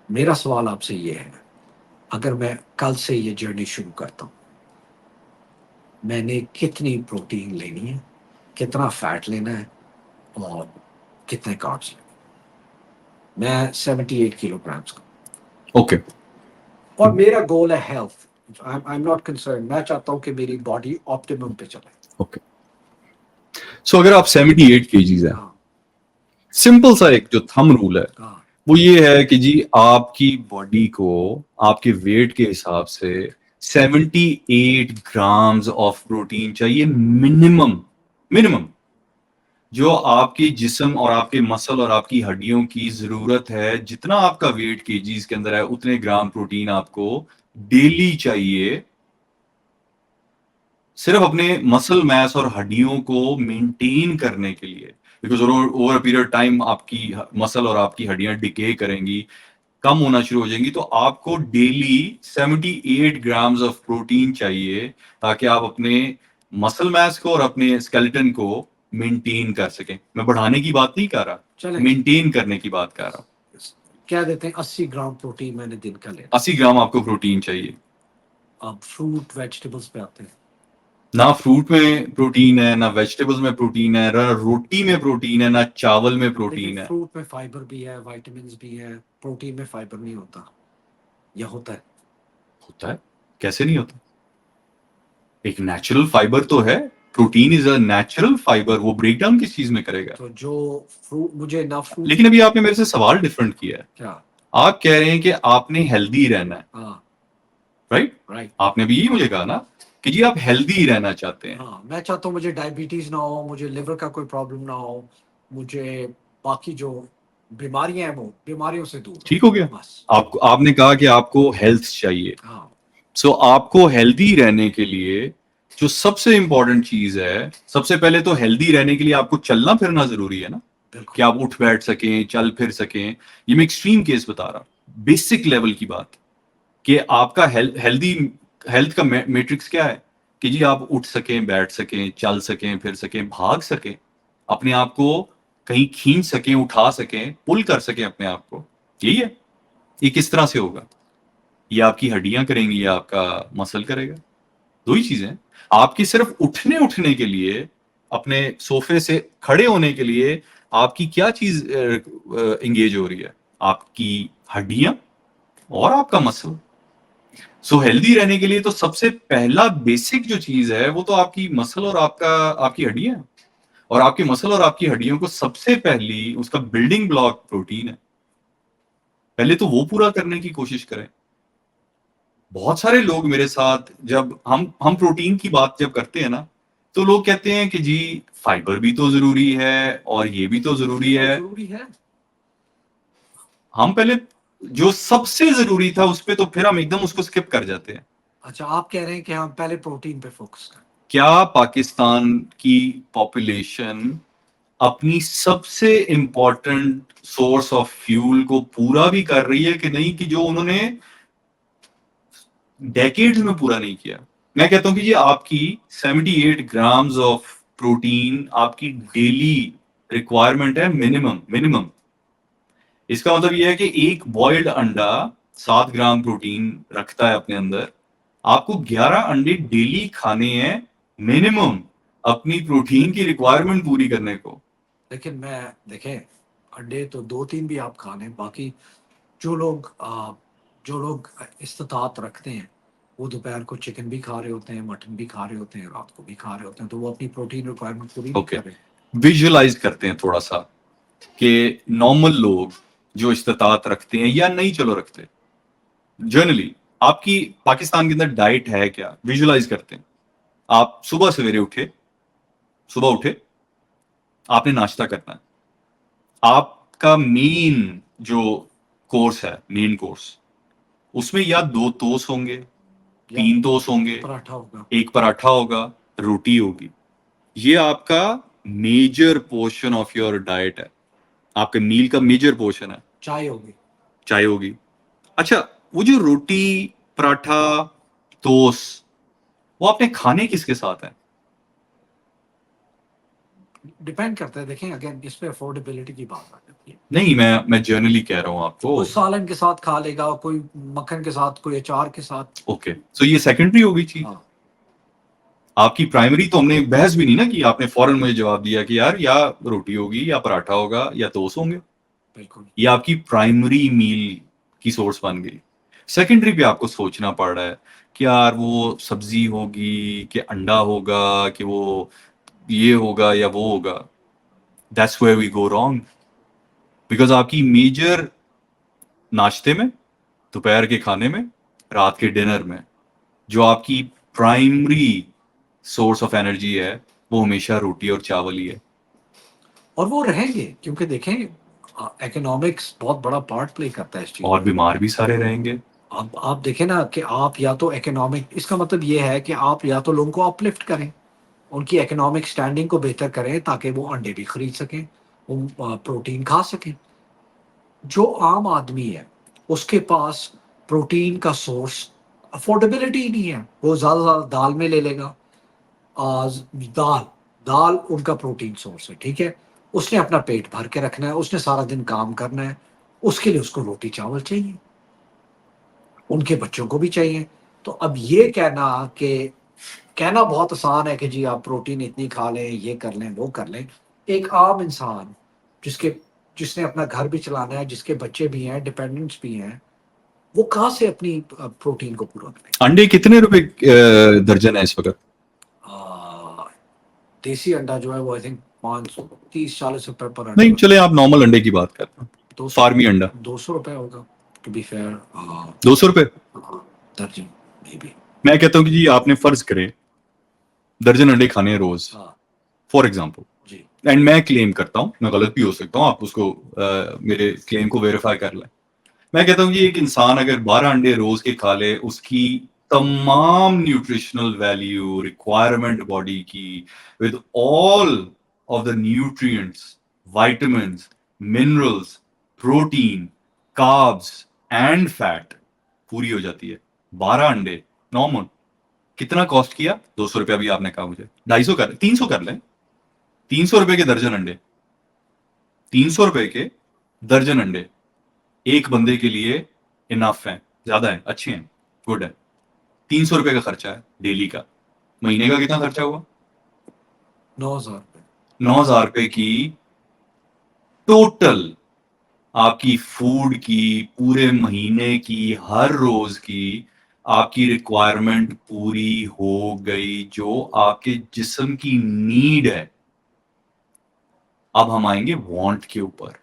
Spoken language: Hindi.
मेरा सवाल आपसे ये है, अगर मैं कल से ये जर्नी शुरू करता हूँ, मैंने कितनी प्रोटीन लेनी है, कितना फैट लेना है और कितने कार्ब्स लेने हैं? मैं 78 किलोग्राम्स का ओके और मेरा गोल है health. I am not concern, मैं चाहता हूँ कि मेरी बॉडी ऑप्टिमम पे चले। ओके सो अगर आप 78 केजीज हैं, हाँ, सिंपल सा एक जो थंब रूल है हाँ, वो ये है कि जी आपकी बॉडी को आपके वेट के हिसाब से 78 ग्राम्स ऑफ प्रोटीन चाहिए मिनिमम। मिनिमम जो आपके जिस्म और आपके मसल और आपकी हड्डियों की जरूरत है, जितना आपका वेट केजीज के अंदर है उतने ग्राम प्रोटीन आपको डेली चाहिए, सिर्फ अपने मसल मैस और हड्डियों को मेंटेन करने के लिए। बिकॉज ओवर पीरियड टाइम आपकी मसल और आपकी हड्डियां डिके करेंगी, कम होना शुरू हो जाएंगी, तो आपको डेली 78 ग्राम्स ऑफ प्रोटीन चाहिए ताकि आप अपने मसल मैस को और अपने स्केलेटन को मेंटेन कर सकें। मैं बढ़ाने की बात नहीं कर रहा, चलें, मेंटेन करने की बात कर रहा हूं। क्या देते हैं, 80 ग्राम प्रोटीन मैंने दिन का लेना। 80 ग्राम आपको प्रोटीन चाहिए। अब फ्रूट वेजिटेबल्स पे आते हैं। ना फ्रूट में प्रोटीन है, ना वेजिटेबल्स में प्रोटीन है, ना रोटी में प्रोटीन है, ना चावल में लेकिन प्रोटीन है। फ्रूट में फाइबर भी है, विटामिन भी है, प्रोटीन में फाइबर नहीं होता, या होता है? होता है, कैसे नहीं होता? एक नेचुरल फाइबर तो है, protein is a natural fibre, वो ब्रेक डाउन किस चीज में करेगा? तो जो फ्रूट, मुझे ना फ्रूट। लेकिन अभी आपने मेरे से सवाल डिफरेंट किया है। क्या? आप कह रहे हैं कि आपने हेल्दी रहना है, हाँ, राइट? राइट। आपने भी यही मुझे कहा ना कि जी आप हेल्दी रहना चाहते हैं। हाँ, मैं चाहता हूँ मुझे डायबिटीज ना हो, मुझे लिवर का कोई प्रॉब्लम ना हो, मुझे बाकी जो बीमारियां हैं वो बीमारियों से दूर ठीक हो गया। हो, बस। आपको आपने कहा कि आपको हेल्थ चाहिए। हाँ, सो आपको हेल्दी रहने के लिए जो सबसे इंपॉर्टेंट चीज है, सबसे पहले तो हेल्दी रहने के लिए आपको चलना फिरना जरूरी है ना, बिल्कुल। कि आप उठ बैठ सकें, चल फिर सकें। ये मैं एक्सट्रीम केस बता रहा हूं, बेसिक लेवल की बात, कि आपका हेल्दी हेल्थ का मैट्रिक्स क्या है कि जी आप उठ सकें, बैठ सकें, चल सकें, फिर सकें, भाग सकें, अपने आप को कहीं खींच सकें, उठा सकें, पुल कर सकें अपने आप को। यही है। ये किस तरह से होगा? ये आपकी हड्डियां करेंगी या आपका मसल करेगा? दो ही चीजें हैं। आपकी सिर्फ उठने उठने के लिए, अपने सोफे से खड़े होने के लिए आपकी क्या चीज एंगेज हो रही है? आपकी हड्डियां और आपका मसल। सो हेल्दी रहने के लिए तो सबसे पहला बेसिक जो चीज है वो तो आपकी मसल और आपकी हड्डियां हैं। और आपके मसल और आपकी हड्डियों को सबसे पहली उसका बिल्डिंग ब्लॉक प्रोटीन है। पहले तो वो पूरा करने की कोशिश करें। बहुत सारे लोग मेरे साथ, जब हम प्रोटीन की बात जब करते हैं ना, तो लोग कहते हैं कि जी फाइबर भी तो जरूरी है और ये भी तो जरूरी है। जरूरी है। हम पहले जो सबसे जरूरी था उस पे तो फिर हम एकदम उसको स्किप कर जाते हैं। अच्छा, आप कह रहे हैं कि हम पहले प्रोटीन पे फोकस करें? क्या पाकिस्तान की पॉपुलेशन अपनी सबसे इंपॉर्टेंट सोर्स ऑफ फ्यूल को पूरा भी कर रही है कि नहीं, कि जो उन्होंने डेकेड्स में पूरा नहीं किया? मैं कहता हूं कि ये आपकी 78 ग्राम्स ऑफ प्रोटीन आपकी डेली रिक्वायरमेंट है, मिनिमम मिनिमम। इसका मतलब यह है कि एक बॉइल्ड अंडा 7 ग्राम प्रोटीन रखता है अपने अंदर। आपको 11 अंडे डेली खाने हैं मिनिमम, अपनी प्रोटीन की रिक्वायरमेंट पूरी करने को। लेकिन मैं, देखें, अंडे तो दो तीन भी आप खा लें, बाकी जो लोग जो लोग इस्तात रखते हैं, वो दोपहर को चिकन भी खा रहे होते हैं, मटन भी खा रहे होते हैं, रात को भी खा रहे होते हैं, तो वो अपनी प्रोटीन रिक्वायरमेंट पूरी नहीं ओके, कर रहे। विजुअलाइज करते हैं थोड़ा सा कि नॉर्मल लोग जो इस्तात रखते हैं या नहीं चलो रखते, जनरली आपकी पाकिस्तान के अंदर डाइट है क्या, विजुअलाइज करते हैं। आप सुबह सवेरे उठे, सुबह उठे, आपने नाश्ता करना है। आपका मेन जो कोर्स है, मेन कोर्स, उसमें या दो टोस्ट होंगे, या 3 टोस्ट होंगे, पराठा होगा। एक पराठा होगा, रोटी होगी। ये आपका major portion of your diet है, आपके मील का मेजर पोर्शन है। चाय होगी। चाय होगी। अच्छा, वो जो रोटी, पराठा, टोस्ट, वो आपने खाने किसके साथ है? डिपेंड करता है, देखें अगेन इस पे अफोर्डेबिलिटी की बात आ जाती है। नहीं, मैं जनरली कह रहा हूँ आपको। कोई सालन के साथ खा लेगा, कोई मक्खन के साथ, कोई अचार के साथ। ओके, सो ये सेकेंडरी हो गई चीज। हाँ आपकी प्राइमरी तो हमने बहस भी नहीं ना की, आपने फौरन मुझे जवाब दिया कि यार या रोटी होगी या पराठा होगा या टोस्ट होंगे। बिल्कुल। ये आपकी प्राइमरी मील की सोर्स बन गई। सेकेंडरी पे आपको सोचना पड़ रहा है कि यार वो सब्जी होगी कि अंडा होगा कि वो ये होगा या वो होगा। That's where we go wrong, because आपकी मेजर नाश्ते में, दोपहर के खाने में, रात के डिनर में जो आपकी प्राइमरी सोर्स ऑफ एनर्जी है वो हमेशा रोटी और चावल ही है। और वो रहेंगे, क्योंकि देखें इकोनॉमिक्स बहुत बड़ा पार्ट प्ले करता है इस चीज और में। बीमार भी सारे रहेंगे। आप देखें ना कि आप या तो इकोनॉमिक, इसका मतलब ये है कि आप या तो लोगों को अपलिफ्ट करें, उनकी इकोनॉमिक स्टैंडिंग को बेहतर करें ताकि वो अंडे भी खरीद सकें, वो प्रोटीन खा सकें। जो आम आदमी है उसके पास प्रोटीन का सोर्स अफोर्डेबिलिटी ही नहीं है, वो ज़्यादा से ज़्यादा दाल में ले लेगा। आज दाल दाल उनका प्रोटीन सोर्स है, ठीक है। उसने अपना पेट भर के रखना है, उसने सारा दिन काम करना है, उसके लिए उसको रोटी चावल चाहिए, उनके बच्चों को भी चाहिए। तो अब ये कहना कि कहना बहुत आसान है कि जी आप प्रोटीन इतनी खा लें, ये कर लें, वो कर लें। एक आम इंसान जिसके जिसने अपना घर भी चलाना है, जिसके बच्चे भी हैं, डिपेंडेंट्स भी हैं, वो कहाँ से अपनी प्रोटीन को पूरा करें। अंडे कितने रुपए दर्जन है इस वक्त? आ, देसी अंडा जो है वो आई थिंक 530-40 रुपए पर अंडा नहीं, होता चले आप नॉर्मल अंडे की बात कर रहे है। हैं। 200 फार्मी अंडा 200 रुपए होगा, टू बी फेयर। 200 रुपए। दर्जन मे बी। मैं कहता हूँ कि जी आपने फर्ज करें दर्जन अंडे खाने हैं रोज, हाँ फॉर एग्जाम्पल, जी। एंड मैं क्लेम करता हूँ, मैं गलत भी हो सकता हूँ, आप उसको मेरे क्लेम को वेरीफाई कर लें। मैं कहता हूँ कि एक इंसान अगर 12 अंडे रोज के खा ले, उसकी तमाम न्यूट्रिशनल वैल्यू रिक्वायरमेंट बॉडी की, with all of the nutrients, vitamins, minerals, protein, carbs and fat पूरी हो जाती है। 12 अंडे नॉर्मल। कितना कॉस्ट किया? 200 रुपया भी आपने कहा मुझे, 250 कर, 300 कर लें। 300 रुपए के दर्जन अंडे, 300 रुपए के दर्जन अंडे एक बंदे के लिए इनफ है, ज्यादा है, अच्छे हैं, गुड है। 300 रुपए का खर्चा है डेली का। महीने का कितना खर्चा हुआ? 9,000 रुपये। 9,000 रुपए की टोटल आपकी फूड की, पूरे महीने की, हर रोज की आपकी रिक्वायरमेंट पूरी हो गई, जो आपके जिस्म की नीड है। अब हम आएंगे वांट के ऊपर।